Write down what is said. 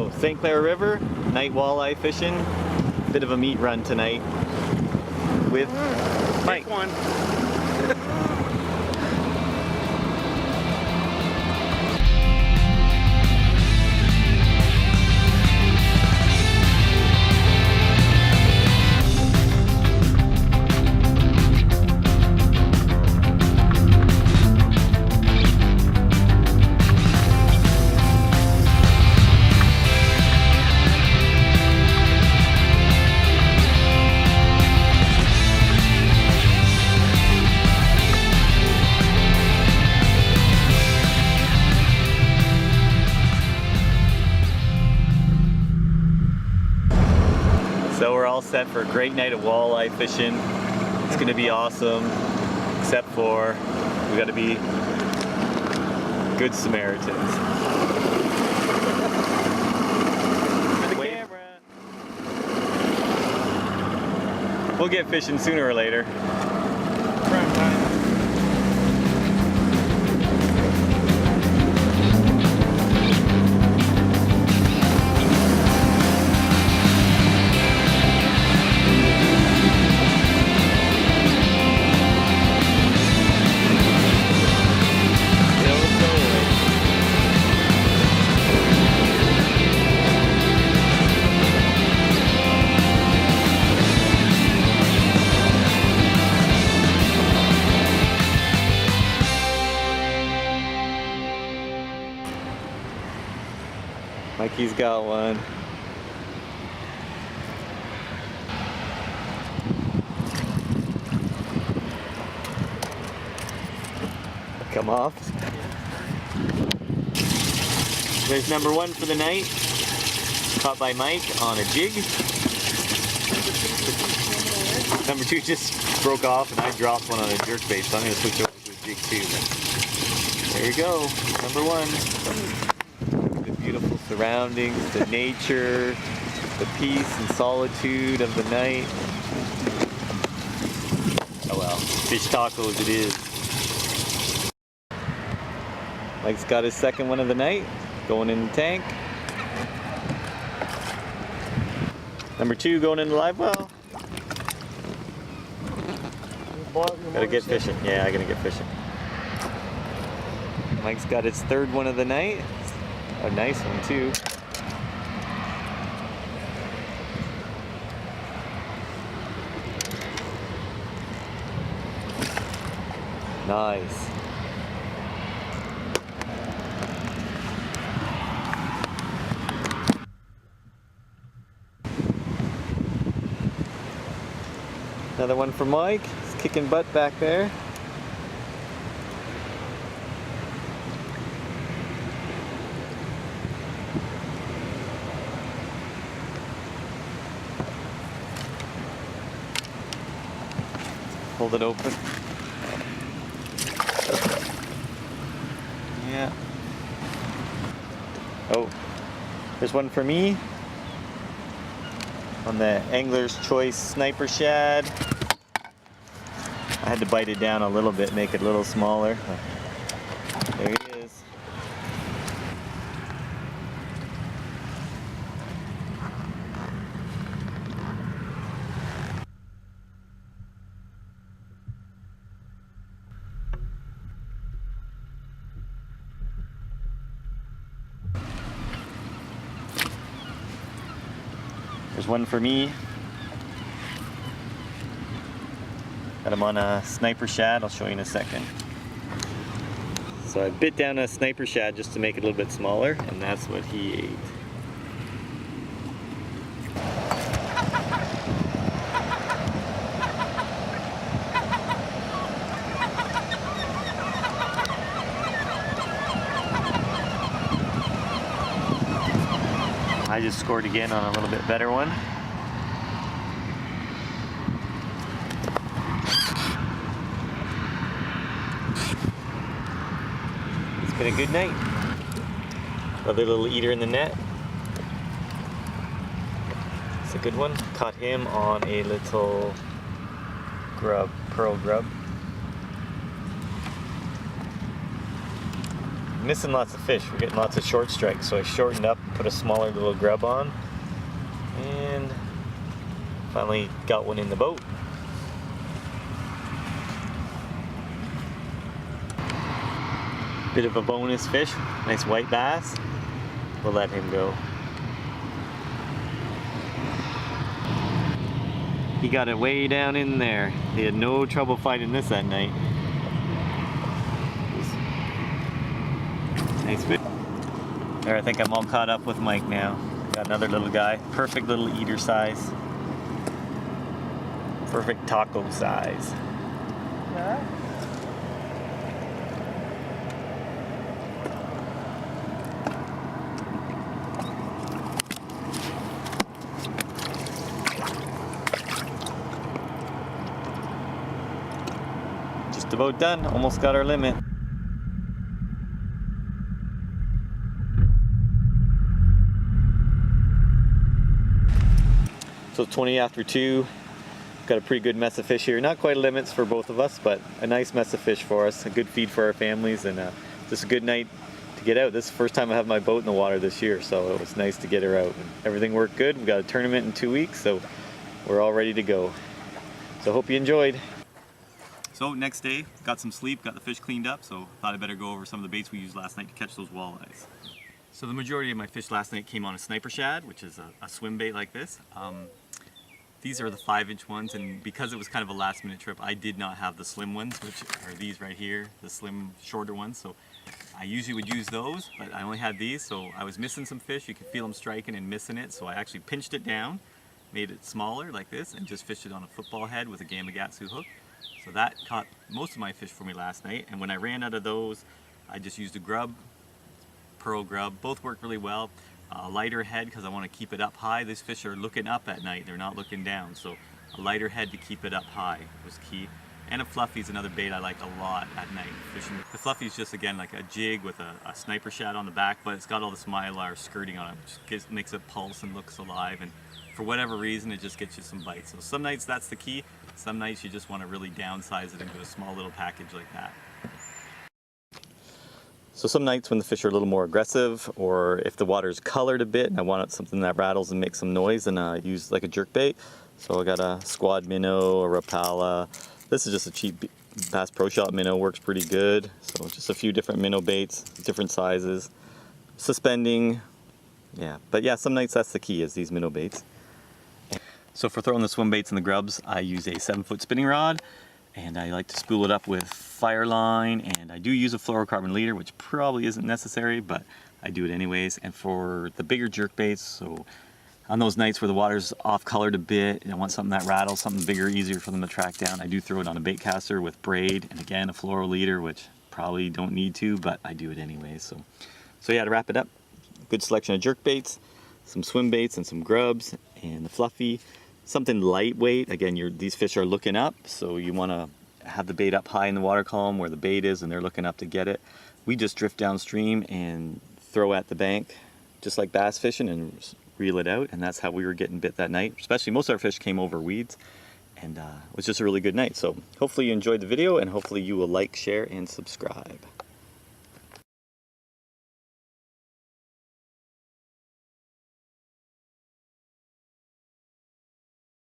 So St. Clair River, night walleye fishing. Bit of a meat run tonight with Mike. One. So we're all set for a great night of walleye fishing. It's gonna be awesome, except for we gotta be good Samaritans. For the camera. We'll get fishing sooner or later. Prime time. Mikey's got one. Come off. There's number one for the night. Caught by Mike on a jig. Number two just broke off and I dropped one on a jerkbait, so I'm going to switch over to a jig too. There you go, number one. The beautiful surroundings, the nature, the peace and solitude of the night. Oh well, fish tacos it is. Mike's got his second one of the night, going in the tank. Number two going in the live well. Gotta get fishing. Yeah, I gotta get fishing. Mike's got his third one of the night. A nice one too. Nice. Another one for Mike. He's kicking butt back there. Hold it open. Yeah. Oh, there's one for me on the Angler's Choice Sniper Shad. I had to bite it down a little bit, make it a little smaller. There he is. There's one for me. Got him on a sniper shad, I'll show you in a second. So I bit down a sniper shad just to make it a little bit smaller, and that's what he ate. I just scored again on a little bit better one. It's been a good night. Another little eater in the net. It's a good one. Caught him on a little grub, pearl grub. missing lots of fish. We're getting lots of short strikes, so I shortened up, put a smaller little grub on, and finally got one in the boat. Bit of a bonus fish, nice white bass. We'll let him go. He got it way down in there. He had no trouble finding this that night. Nice fish. There, I think I'm all caught up with Mike now. Got another little guy. Perfect little eater size. Perfect taco size. Yeah. Just about done. Almost got our limit. So 20 after 2. Got a pretty good mess of fish here. Not quite limits for both of us, but a nice mess of fish for us. A good feed for our families, and just a good night to get out. This is the first time I have my boat in the water this year, so it was nice to get her out. And everything worked good. We got a tournament in 2 weeks, so we're all ready to go. So hope you enjoyed. So next day, got some sleep, got the fish cleaned up, so thought I'd better go over some of the baits we used last night to catch those walleyes. So the majority of my fish last night came on a sniper shad, which is a swim bait like this. These are the 5-inch ones, and because it was kind of a last minute trip, I did not have the slim ones, which are these right here, the slim, shorter ones. So I usually would use those, but I only had these, so I was missing some fish. You could feel them striking and missing it, so I actually pinched it down, made it smaller like this, and just fished it on a football head with a Gamakatsu hook. So that caught most of my fish for me last night, and when I ran out of those, I just used a grub, pearl grub. Both worked really well. A lighter head because I want to keep it up high. These fish are looking up at night, they're not looking down, so a lighter head to keep it up high was key. And a fluffy is another bait I like a lot at night fishing. The fluffy is just, again, like a jig with a sniper shad on the back, but it's got all this mylar skirting on it, which makes it pulse and looks alive, and for whatever reason it just gets you some bites. So some nights that's the key, some nights you just want to really downsize it into a small little package like that. So some nights when the fish are a little more aggressive, or if the water's colored a bit and I want something that rattles and makes some noise, then I use like a jerkbait. So I got a squad minnow, a rapala. This is just a cheap Bass Pro Shop minnow, works pretty good. So just a few different minnow baits, different sizes. Suspending, yeah. But yeah, some nights that's the key, is these minnow baits. So for throwing the swim baits and the grubs, I use a 7-foot spinning rod, and I like to spool it up with fire line, and I do use a fluorocarbon leader, which probably isn't necessary, but I do it anyways. And for the bigger jerk baits, so on those nights where the water's off colored a bit and I want something that rattles, something bigger, easier for them to track down, I do throw it on a bait caster with braid, and again a fluoro leader, which probably don't need to, but I do it anyways. So yeah, to wrap it up, good selection of jerk baits, some swim baits and some grubs, and the fluffy. Something lightweight. Again, these fish are looking up, so you want to have the bait up high in the water column where the bait is and they're looking up to get it. We just drift downstream and throw at the bank, just like bass fishing, and reel it out, and that's how we were getting bit that night. Especially most of our fish came over weeds, and it was just a really good night. So hopefully you enjoyed the video, and hopefully you will like, share, and subscribe.